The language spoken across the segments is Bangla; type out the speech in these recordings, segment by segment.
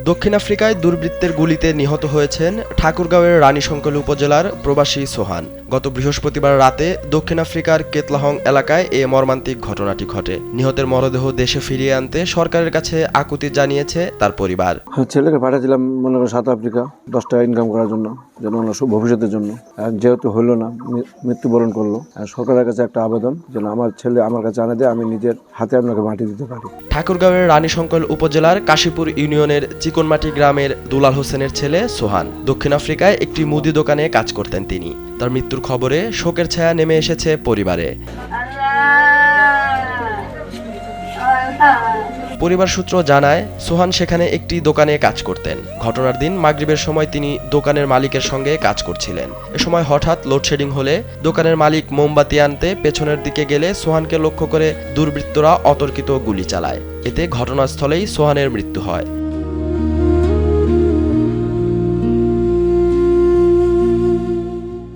দক্ষিণ আফ্রিকায় দুর্বৃত্তের গুলিতে নিহত হয়েছেন ঠাকুরগাঁওয়ের রানীশঙ্কল উপজেলার প্রবাসী সোহান। গত বৃহস্পতিবার রাতে দক্ষিণ আফ্রিকার কেতলাহং এলাকায় এ মর্মান্তিক ঘটনাটি ঘটে। নিহতের মরদেহ দেশে ফিরিয়ে আনতে সরকারের কাছে আকুতি জানিয়েছে তার পরিবার। ছেলেকে পাঠিয়েছিলাম মনে করেন সাউথ আফ্রিকা 10 টাকা ইনকাম করার জন্য, যেন ভবিষ্যতের জন্য। যেহেতু হলো না, মৃত্যুবরণ করলো, সরকারের কাছে একটা আবেদন যেন আমার ছেলে আমার কাছে আনে দেয়, আমি নিজের হাতে আপনাকে মাটি দিতে পারি। ঠাকুরগাঁওয়ের রানীশঙ্কল উপজেলার কাশীপুর ইউনিয়নের চিকনমাটি গ্রামের দুলাল হোসেনের ছেলে সোহান দক্ষিণ আফ্রিকায় একটি মুদি দোকানে কাজ করতেন তিনি। তার মৃত্যুর খবরে শোকের ছায়া নেমে এসেছে পরিবারে। পরিবার সূত্র জানায়, সোহান সেখানে একটি দোকানে কাজ করতেন। ঘটনার দিন মাগরিবের সময় তিনি দোকানের মালিকের সঙ্গে কাজ করছিলেন। এ সময় হঠাৎ লোডশেডিং হলে দোকানের মালিক মোমবাতি আনতে পেছনের দিকে গেলে সোহানকে লক্ষ্য করে দুর্বৃত্তরা অতর্কিত গুলি চালায়। এতে ঘটনাস্থলেই সোহানের মৃত্যু হয়।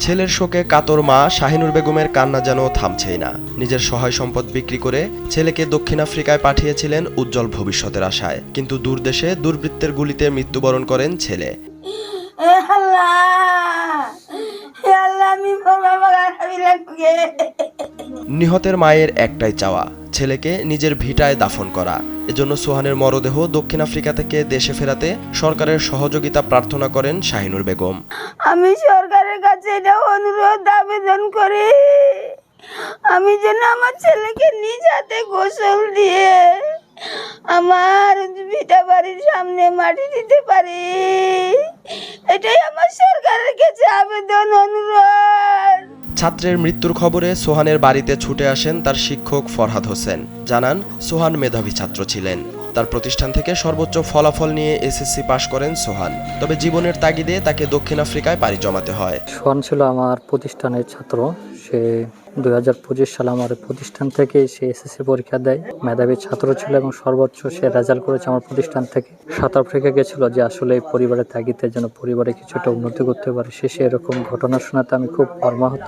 ছেলের শোকে কাতর মা শাহিনুর বেগমের কান্না যেন থামছেই না। নিজের সহায় সম্পদ বিক্রি করে ছেলেকে দক্ষিণ আফ্রিকায় পাঠিয়েছিলেন উজ্জ্বল ভবিষ্যতের আশায়, কিন্তু দূরদেশে দুর্বৃত্তের গুলিতে মৃত্যুবরণ করেন ছেলে। নিহতের মায়ের একটাই চাওয়া, ছেলেকে নিজের ভিটায় দাফন করা। এজন্য সোহানের মরদেহ দক্ষিণ আফ্রিকা থেকে দেশে ফেরাতে সরকারের সহযোগিতা প্রার্থনা করেন শাহিনুর বেগম। আমি সরকারের কাছে এটা অনুরোধ আবেদন করি, আমি যেন আমার ছেলেকে নিজ হাতে গোসল দিয়ে আমার ভিটা বাড়ির সামনে মাটি দিতে পারি। এটাই আমার সরকারের কাছে আবেদন, অনুরোধ। ছাত্রের মৃত্যুর খবরে সোহানের বাড়িতে ছুটে আসেন তার শিক্ষক ফরহাদ হোসেন। জানান, সোহান মেধাবী ছাত্র ছিলেন। তার প্রতিষ্ঠান থেকে সর্বোচ্চ ফলাফল নিয়ে এসএসসি পাশ করেন সোহান। তবে জীবনের তাগিদে তাকে দক্ষিণ আফ্রিকায় পাড়ি জমাতে হয়। সোহান ছিল আমার প্রতিষ্ঠানের ছাত্র। সে 2025 সালে আমার প্রতিষ্ঠান থেকে সে এসএসসি পরীক্ষা দেয়। মেধাবী ছাত্র ছিল এবং সর্বোচ্চ সে রেজাল্ট করেছে আমার প্রতিষ্ঠান থেকে। সাউথ আফ্রিকা গেছিল যে আসলে এই পরিবারের তাগিদের জন্য পরিবারে কিছুটা উন্নতি করতে পারে। শেষে এরকম ঘটনা শোনাতে আমি খুব মর্মাহত।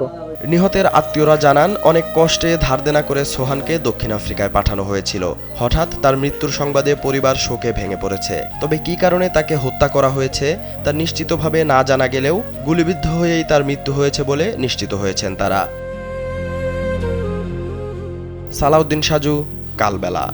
নিহতের আত্মীয়রা জানান, অনেক কষ্টে ধার দেনা করে সোহানকে দক্ষিণ আফ্রিকায় পাঠানো হয়েছিল। হঠাৎ তার মৃত্যুর সংবাদে পরিবার শোকে ভেঙে পড়েছে। তবে কী কারণে তাকে হত্যা করা হয়েছে তা নিশ্চিতভাবে না জানা গেলেও গুলিবিদ্ধ হয়েই তার মৃত্যু হয়েছে বলে নিশ্চিত হয়েছেন তারা। সালাউদ্দিন সাজু, কালবেলা।